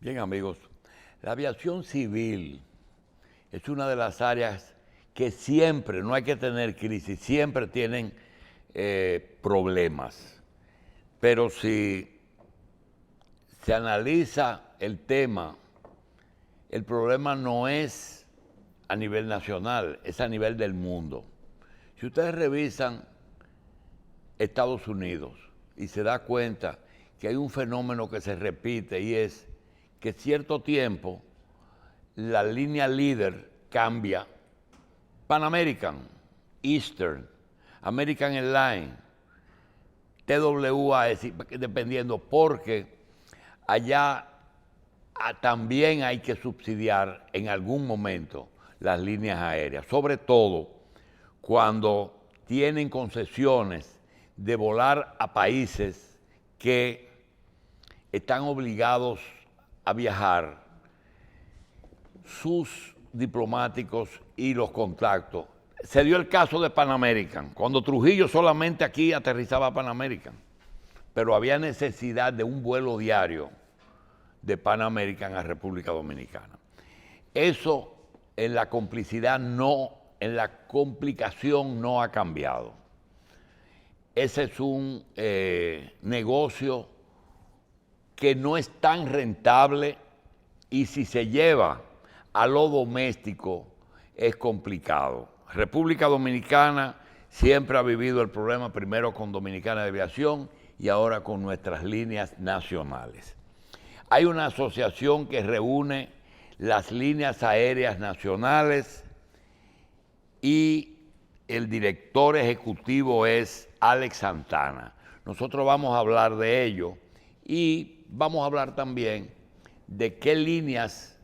Bien, amigos, la aviación civil es una de las áreas que siempre, no hay que tener crisis, siempre tienen problemas. Pero si se analiza el tema, el problema no es a nivel nacional, es a nivel del mundo. Si ustedes revisan Estados Unidos y se da cuenta que hay un fenómeno que se repite y es que cierto tiempo la línea líder cambia. Pan American, Eastern, American Airlines, TWA, dependiendo, porque allá también hay que subsidiar en algún momento las líneas aéreas, sobre todo cuando tienen concesiones de volar a países que están obligados a viajar sus diplomáticos y los contactos. Se dio el caso de Pan American, cuando Trujillo solamente aquí aterrizaba Pan American, pero había necesidad de un vuelo diario de Pan American a República Dominicana. Eso en la complicidad no, en la complicación no ha cambiado. Ese es un negocio que no es tan rentable y si se lleva a lo doméstico es complicado. República Dominicana siempre ha vivido el problema primero con Dominicana de Aviación y ahora con nuestras líneas nacionales. Hay una asociación que reúne las líneas aéreas nacionales y el director ejecutivo es Alex Santana. Nosotros vamos a hablar de ello y vamos a hablar también de qué líneas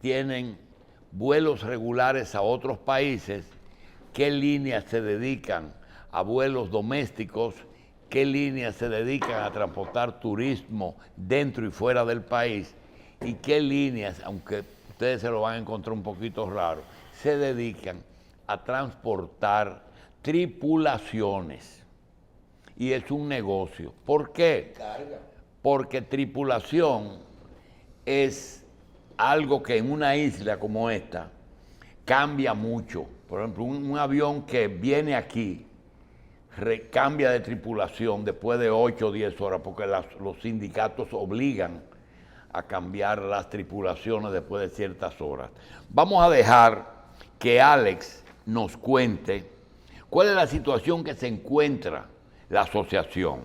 tienen vuelos regulares a otros países, qué líneas se dedican a vuelos domésticos, qué líneas se dedican a transportar turismo dentro y fuera del país y qué líneas, aunque ustedes se lo van a encontrar un poquito raro, se dedican a transportar tripulaciones. Y es un negocio. ¿Por qué? Porque tripulación es algo que en una isla como esta cambia mucho. Por ejemplo, un avión que viene aquí cambia de tripulación después de 8 o 10 horas porque los sindicatos obligan a cambiar las tripulaciones después de ciertas horas. Vamos a dejar que Alex nos cuente cuál es la situación que se encuentra la asociación,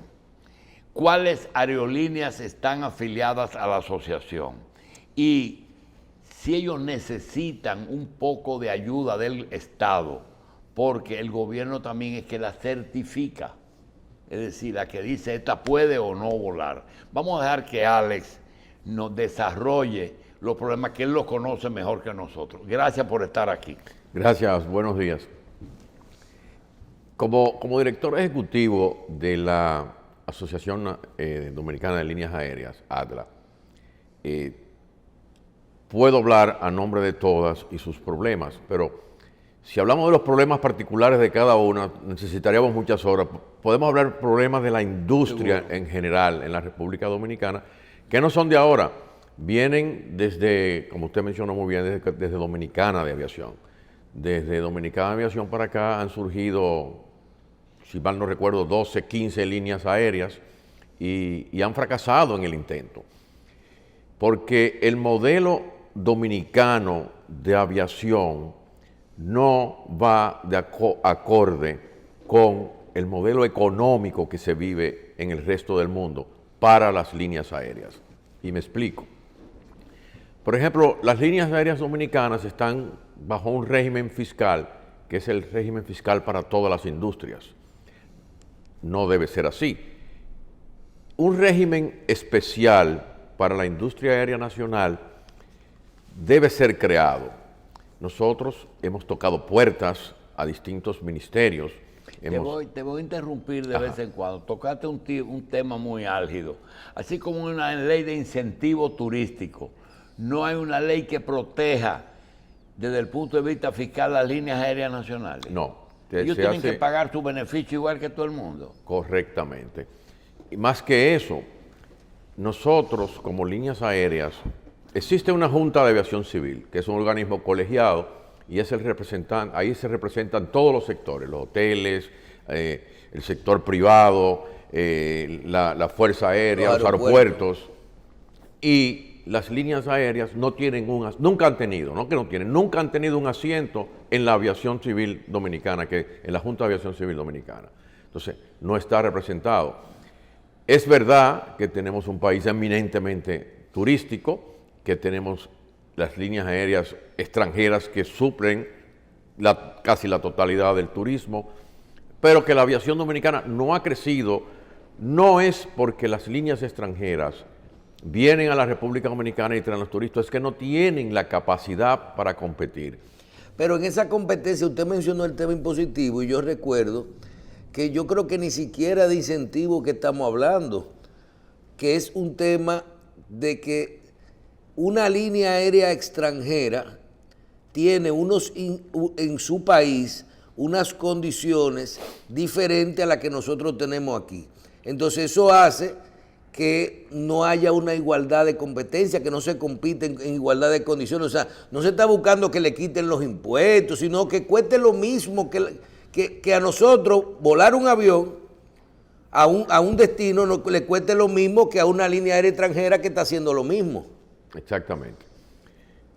cuáles aerolíneas están afiliadas a la asociación y si ellos necesitan un poco de ayuda del Estado, porque el gobierno también es que la certifica, es decir, la que dice esta puede o no volar. Vamos a dejar que Alex nos desarrolle los problemas que él los conoce mejor que nosotros. Gracias por estar aquí. Gracias, buenos días. Como director ejecutivo de la Asociación Dominicana de Líneas Aéreas, ADLA, puedo hablar a nombre de todas y sus problemas, pero si hablamos de los problemas particulares de cada una, necesitaríamos muchas horas. Podemos hablar de problemas de la industria en general en la República Dominicana, que no son de ahora, vienen desde, como usted mencionó muy bien, desde Dominicana de Aviación. Desde Dominicana de Aviación para acá han surgido, si mal no recuerdo, 12, 15 líneas aéreas y han fracasado en el intento. Porque el modelo dominicano de aviación no va de acorde con el modelo económico que se vive en el resto del mundo para las líneas aéreas. Y me explico. Por ejemplo, las líneas aéreas dominicanas están bajo un régimen fiscal que es el régimen fiscal para todas las industrias. No debe ser así. Un régimen especial para la industria aérea nacional debe ser creado. Nosotros hemos tocado puertas a distintos ministerios. Te voy a interrumpir de vez en cuando. Tocaste un tema muy álgido. Así como una ley de incentivo turístico, no hay una ley que proteja desde el punto de vista fiscal las líneas aéreas nacionales. No. Ellos tienen que pagar su beneficio igual que todo el mundo. Correctamente. Y más que eso, nosotros como líneas aéreas existe una Junta de Aviación Civil, que es un organismo colegiado y es el representante, ahí se representan todos los sectores, los hoteles, el sector privado, la Fuerza Aérea, los aeropuertos. Y las líneas aéreas no tienen nunca han tenido, no que no tienen, nunca han tenido un asiento en la aviación civil dominicana, en la Junta de Aviación Civil Dominicana. Entonces, no está representado. Es verdad que tenemos un país eminentemente turístico, que tenemos las líneas aéreas extranjeras que suplen casi la totalidad del turismo, pero que la aviación dominicana no ha crecido, no es porque las líneas extranjeras vienen a la República Dominicana y traen los turistas, es que no tienen la capacidad para competir. Pero en esa competencia usted mencionó el tema impositivo y yo recuerdo que yo creo que ni siquiera de incentivo que estamos hablando, que es un tema de que una línea aérea extranjera tiene en su país unas condiciones diferentes a las que nosotros tenemos aquí. Entonces eso hace que no haya una igualdad de competencia, que no se compite en igualdad de condiciones. O sea, no se está buscando que le quiten los impuestos, sino que cueste lo mismo que a nosotros volar un avión a un destino le cueste lo mismo que a una línea aérea extranjera que está haciendo lo mismo. Exactamente.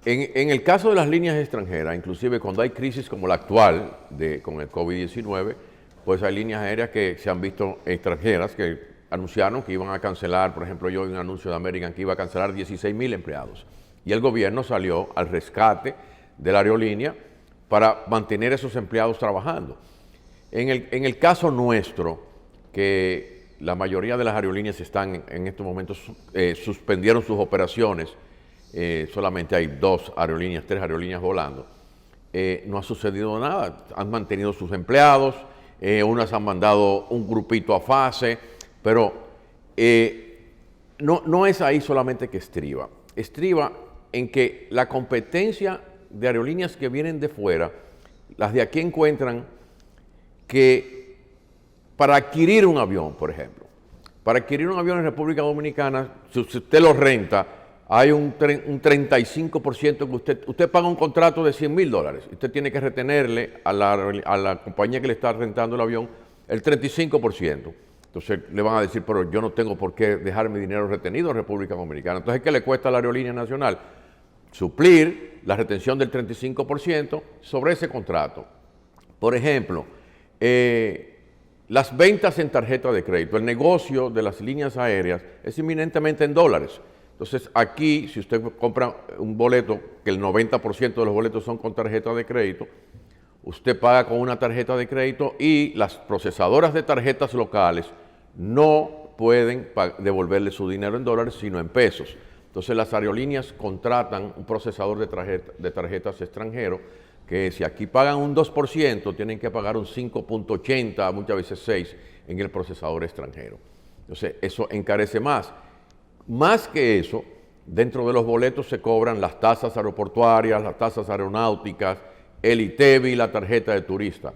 En el caso de las líneas extranjeras, inclusive cuando hay crisis como la actual con el COVID-19, pues hay líneas aéreas que se han visto extranjeras que anunciaron que iban a cancelar, por ejemplo, yo vi un anuncio de American que iba a cancelar 16,000 empleados. Y el gobierno salió al rescate de la aerolínea para mantener esos empleados trabajando. En el caso nuestro, que la mayoría de las aerolíneas están en estos momentos, suspendieron sus operaciones, solamente hay 3 aerolíneas volando, no ha sucedido nada, han mantenido sus empleados, unas han mandado un grupito a fase, pero no es ahí solamente que estriba en que la competencia de aerolíneas que vienen de fuera, las de aquí encuentran que para adquirir un avión, por ejemplo, para adquirir un avión en República Dominicana, si usted lo renta, hay un 35% que usted paga un contrato de $100,000. Usted tiene que retenerle a la compañía que le está rentando el avión el 35%. Entonces le van a decir, pero yo no tengo por qué dejar mi dinero retenido en República Dominicana. Entonces, ¿qué le cuesta a la aerolínea nacional? Suplir la retención del 35% sobre ese contrato. Por ejemplo, las ventas en tarjeta de crédito, el negocio de las líneas aéreas es eminentemente en dólares. Entonces, aquí, si usted compra un boleto, que el 90% de los boletos son con tarjeta de crédito, usted paga con una tarjeta de crédito y las procesadoras de tarjetas locales no pueden devolverle su dinero en dólares, sino en pesos. Entonces, las aerolíneas contratan un procesador de tarjetas extranjero que si aquí pagan un 2%, tienen que pagar un 5.80, muchas veces 6, en el procesador extranjero. Entonces, eso encarece más. Más que eso, dentro de los boletos se cobran las tasas aeroportuarias, las tasas aeronáuticas, el ITEVI y la tarjeta de turista.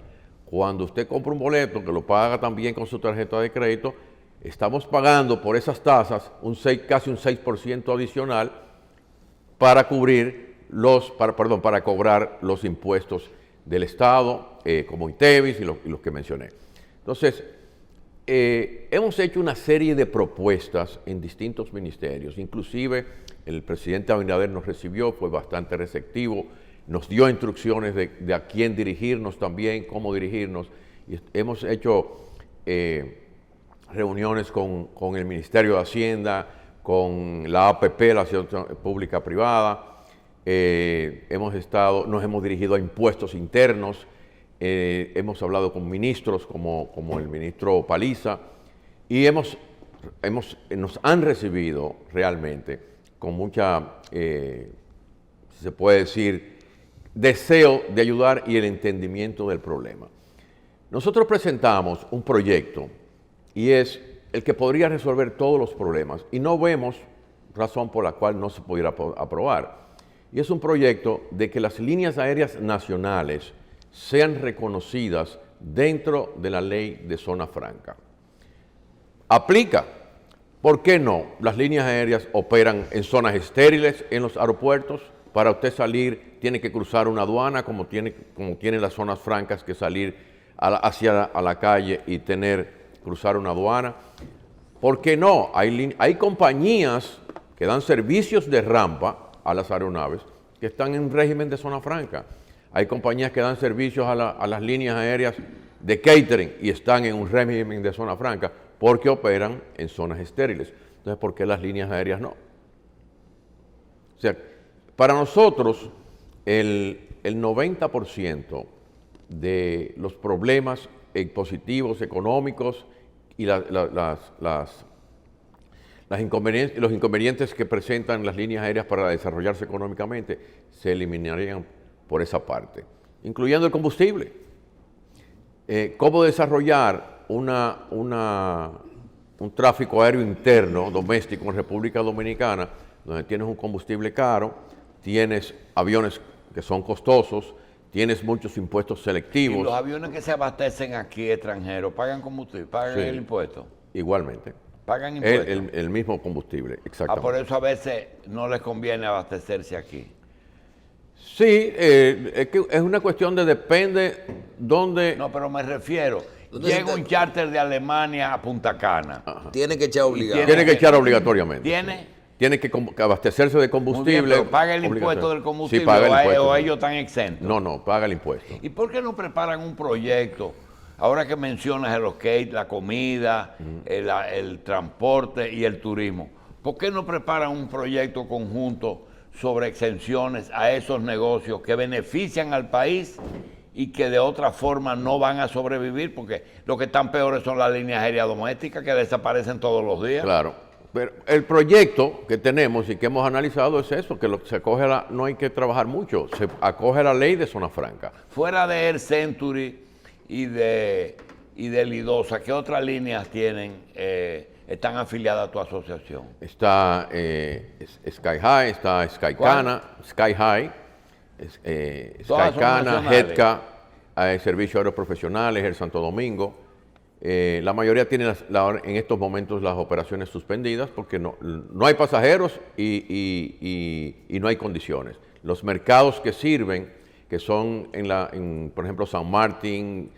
Cuando usted compra un boleto que lo paga también con su tarjeta de crédito, estamos pagando por esas tasas casi un 6% adicional para para cobrar los impuestos del Estado, como ITEVIS y los que mencioné. Entonces, hemos hecho una serie de propuestas en distintos ministerios, inclusive el presidente Abinader nos recibió, fue bastante receptivo, nos dio instrucciones de a quién dirigirnos también, cómo dirigirnos, y hemos hecho reuniones con el Ministerio de Hacienda, con la APP, la Asociación Pública Privada, nos hemos dirigido a impuestos internos, hemos hablado con ministros como el ministro Paliza y nos han recibido realmente con mucha, si se puede decir, deseo de ayudar y el entendimiento del problema. Nosotros presentamos un proyecto y es el que podría resolver todos los problemas y no vemos razón por la cual no se pudiera aprobar. Y es un proyecto de que las líneas aéreas nacionales sean reconocidas dentro de la ley de zona franca. Aplica ¿Por qué no? Las líneas aéreas operan en zonas estériles en los aeropuertos. Para usted salir tiene que cruzar una aduana como tienen las zonas francas que salir hacia la calle y cruzar una aduana. ¿Por qué no? Hay compañías que dan servicios de rampa a las aeronaves que están en régimen de zona franca. Hay compañías que dan servicios a las líneas aéreas de catering y están en un régimen de zona franca porque operan en zonas estériles. Entonces, ¿por qué las líneas aéreas no? O sea, para nosotros, el 90% de los problemas positivos, económicos y los inconvenientes que presentan las líneas aéreas para desarrollarse económicamente se eliminarían por esa parte, incluyendo el combustible. ¿Cómo desarrollar un tráfico aéreo interno, doméstico en República Dominicana, donde tienes un combustible caro, tienes aviones que son costosos, tienes muchos impuestos selectivos? ¿Y los aviones que se abastecen aquí extranjeros pagan combustible, pagan el impuesto? Igualmente. ¿Pagan impuestos? El mismo combustible, exactamente. Por eso a veces no les conviene abastecerse aquí. Sí, es que es una cuestión de depende dónde... No, pero me refiero, ¿Dónde llega está? un charter de Alemania a Punta Cana. Tiene que echar obligado. Tiene que echar obligatoriamente. ¿Tiene? Que abastecerse de Muy bien, combustible. pero ¿paga el impuesto del combustible Sí, paga el impuesto. o ellos están exentos? No, paga el impuesto. ¿Y por qué no preparan un proyecto? Ahora que mencionas el skate, la comida, el transporte y el turismo, ¿por qué no preparan un proyecto conjunto sobre exenciones a esos negocios que benefician al país y que de otra forma no van a sobrevivir? Porque lo que están peores son las líneas aéreas domésticas que desaparecen todos los días. Claro. Pero el proyecto que tenemos y que hemos analizado es eso, que se acoge no hay que trabajar mucho, se acoge a la ley de zona franca. Fuera de Air Century y de Lidosa, ¿qué otras líneas están afiliadas a tu asociación? Está Sky High, está Skycana, Sky High, Todas son Skycana, nacionales. Hetka, Servicios Aéreos Profesionales, Air Santo Domingo. La mayoría tienen en estos momentos las operaciones suspendidas porque no hay pasajeros y no hay condiciones. Los mercados que sirven, que son por ejemplo, San Martín,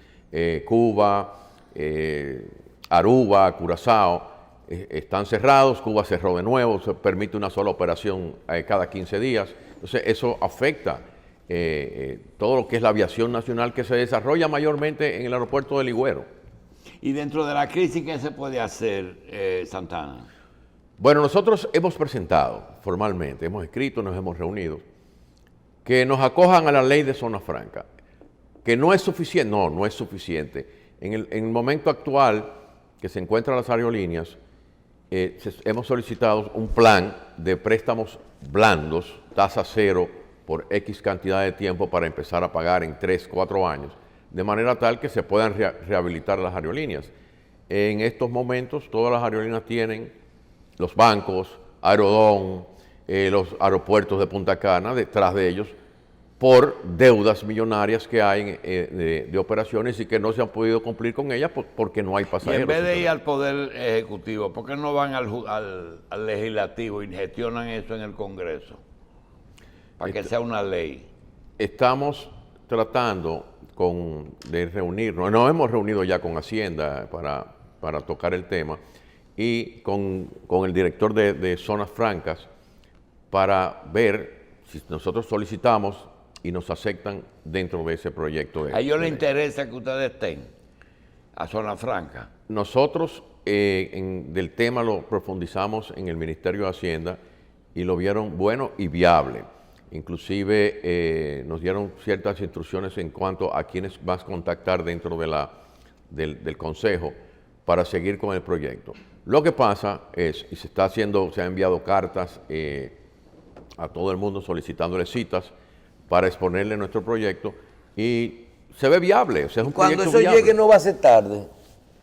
Cuba, Aruba, Curazao, están cerrados. Cuba cerró de nuevo, se permite una sola operación cada 15 días. Entonces, eso afecta todo lo que es la aviación nacional que se desarrolla mayormente en el aeropuerto de Ligüero. Y dentro de la crisis, ¿qué se puede hacer, Santana? Bueno, nosotros hemos presentado formalmente, hemos escrito, nos hemos reunido, que nos acojan a la ley de zona franca, que no es suficiente, no es suficiente. En el momento actual que se encuentran las aerolíneas, hemos solicitado un plan de préstamos blandos, tasa cero, por X cantidad de tiempo para empezar a pagar en 3, 4 años, de manera tal que se puedan rehabilitar las aerolíneas. En estos momentos todas las aerolíneas tienen los bancos, Aerodón, los aeropuertos de Punta Cana detrás de ellos por deudas millonarias que hay de operaciones y que no se han podido cumplir con ellas porque no hay Y pasajeros. en vez de ir al Poder Ejecutivo, ¿por qué no van al Legislativo y gestionan eso en el Congreso? Para que sea una ley. Estamos tratando de reunirnos, nos hemos reunido ya con Hacienda para tocar el tema y con el director de Zonas Francas para ver si nosotros solicitamos y nos aceptan dentro de ese proyecto. ¿A ellos les interesa que ustedes estén a Zona Franca? Nosotros del tema lo profundizamos en el Ministerio de Hacienda y lo vieron bueno y viable. Inclusive nos dieron ciertas instrucciones en cuanto a quiénes vas a contactar dentro del Consejo para seguir con el proyecto. Lo que pasa es, y se ha enviado cartas a todo el mundo solicitándole citas para exponerle nuestro proyecto y se ve viable. O sea, es un Cuando proyecto eso viable. llegue no va a ser tarde.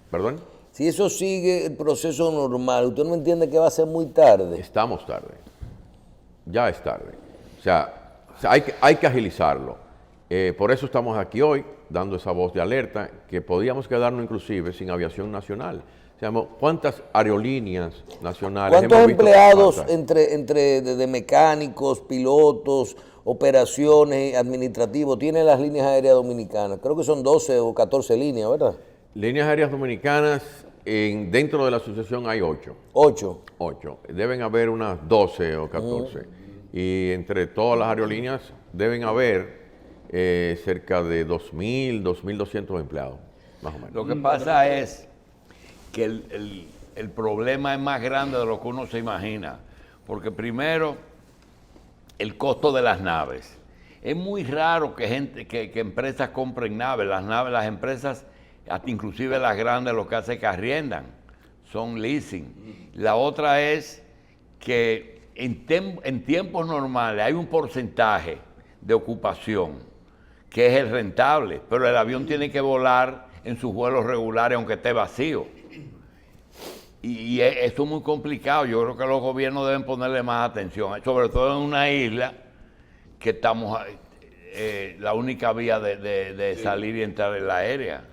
¿Perdón? Si eso sigue el proceso normal, ¿usted no entiende que va a ser muy tarde? Estamos tarde. Ya es tarde. O sea, hay que agilizarlo. Por eso estamos aquí hoy, dando esa voz de alerta, que podíamos quedarnos inclusive sin aviación nacional. ¿cuántas aerolíneas nacionales ¿Cuántos hemos visto empleados pasar? entre de mecánicos, pilotos, operaciones, administrativos tienen las líneas aéreas dominicanas? Creo que son 12 o 14 líneas, ¿verdad? Líneas aéreas dominicanas, dentro de la asociación hay 8. 8. 8. Deben haber unas 12 o 14. Y entre todas las aerolíneas deben haber cerca de 2.000, 2.200 empleados, más o menos. Lo que pasa es que el problema es más grande de lo que uno se imagina. Porque primero, el costo de las naves. Es muy raro que empresas compren naves. Las empresas, hasta inclusive las grandes, lo que hacen es que arriendan. Son leasing. La otra es que en tiempos normales hay un porcentaje de ocupación que es el rentable, pero el avión tiene que volar en sus vuelos regulares aunque esté vacío. Y esto es muy complicado. Yo creo que los gobiernos deben ponerle más atención, sobre todo en una isla que estamos la única vía de salir y entrar en la aérea.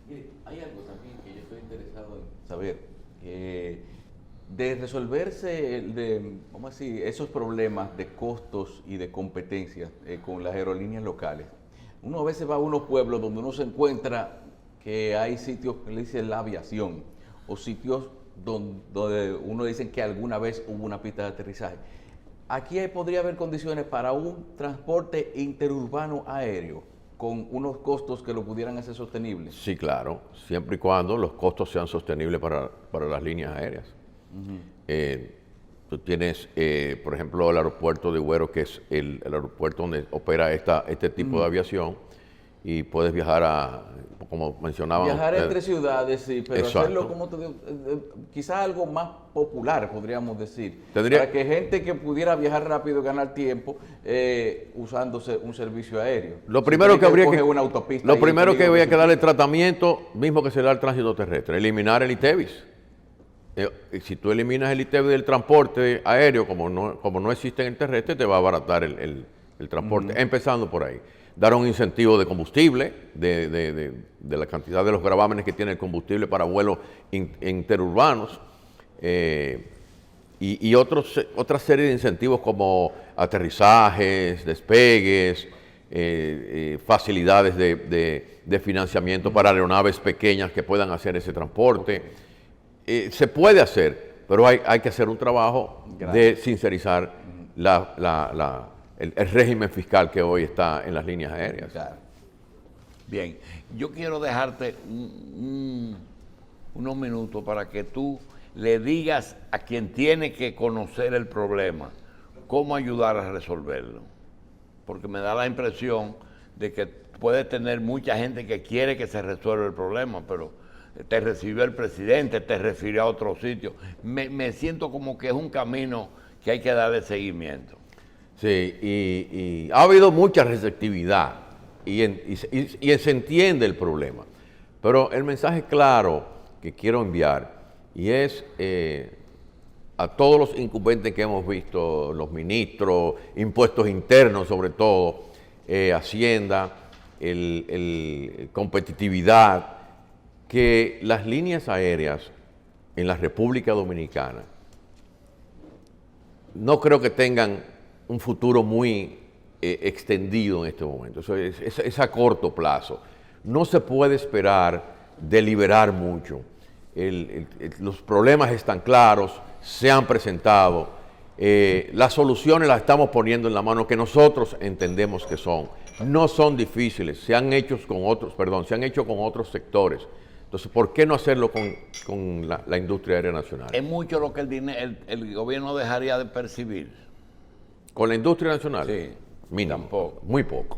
Mire, hay algo también que yo estoy interesado en saber. De resolverse, vamos a decir, esos problemas de costos y de competencia con las aerolíneas locales, uno a veces va a unos pueblos donde uno se encuentra que hay sitios que le dicen la aviación, o sitios donde uno dice que alguna vez hubo una pista de aterrizaje. Aquí podría haber condiciones para un transporte interurbano aéreo con unos costos que lo pudieran hacer sostenibles. Sí, claro, siempre y cuando los costos sean sostenibles para las líneas aéreas. Tú tienes, por ejemplo, el aeropuerto de Güero, que es el aeropuerto donde opera este tipo de aviación, y puedes viajar como mencionaban Viajar ustedes. entre ciudades, sí, pero Exacto. hacerlo, como te digo, quizás algo más popular, podríamos decir. Tendría- Para que gente que pudiera viajar rápido y ganar tiempo usándose un servicio aéreo. Lo Si primero tiene que habría coger que, una autopista lo y primero el que habría que peligro darle tratamiento, mismo que se da al tránsito terrestre, eliminar el ITEVIS. Si tú eliminas el ITEVIS del transporte aéreo, como no existe en el terrestre, te va a abaratar el transporte, empezando por ahí. Dar un incentivo de combustible, de la cantidad de los gravámenes que tiene el combustible para vuelos interurbanos, y otra serie de incentivos como aterrizajes, despegues, facilidades de financiamiento para aeronaves pequeñas que puedan hacer ese transporte. Se puede hacer, pero hay que hacer un trabajo de sincerizar el régimen fiscal que hoy está en las líneas aéreas. Claro. Bien, yo quiero dejarte unos minutos para que tú le digas a quien tiene que conocer el problema cómo ayudar a resolverlo. Porque me da la impresión de que puedes tener mucha gente que quiere que se resuelva el problema, pero te recibió el presidente, te refirió a otro sitio. Me siento como que es un camino que hay que darle seguimiento. Sí, y ha habido mucha receptividad y se entiende el problema. Pero el mensaje claro que quiero enviar, y es a todos los incumbentes que hemos visto, los ministros, impuestos internos sobre todo, Hacienda, competitividad, que las líneas aéreas en la República Dominicana no creo que tengan un futuro muy extendido en este momento. Eso es a corto plazo. No se puede esperar deliberar mucho. Los problemas están claros, se han presentado. Las soluciones las estamos poniendo en la mano que nosotros entendemos que son. No son difíciles, se han hecho con otros sectores. Entonces, ¿por qué no hacerlo con la industria aérea nacional? Es mucho lo que el gobierno dejaría de percibir. ¿Con la industria nacional? Sí, Mínimo. tampoco. Muy poco.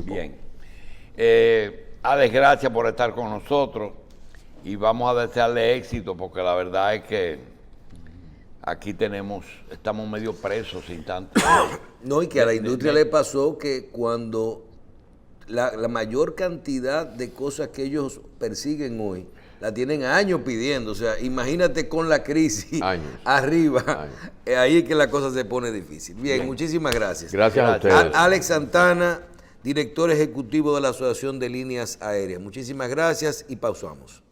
Bien. Alex, gracias por estar con nosotros y vamos a desearle éxito porque la verdad es que aquí estamos medio presos sin tanto. No, y que a la industria le pasó que cuando la mayor cantidad de cosas que ellos persiguen hoy, la tienen años pidiendo. O sea, imagínate con la crisis Años. arriba, ahí es que la cosa se pone difícil. Bien, muchísimas gracias. Gracias a ustedes. Alex Santana, director ejecutivo de la Asociación de Líneas Aéreas. Muchísimas gracias y pausamos.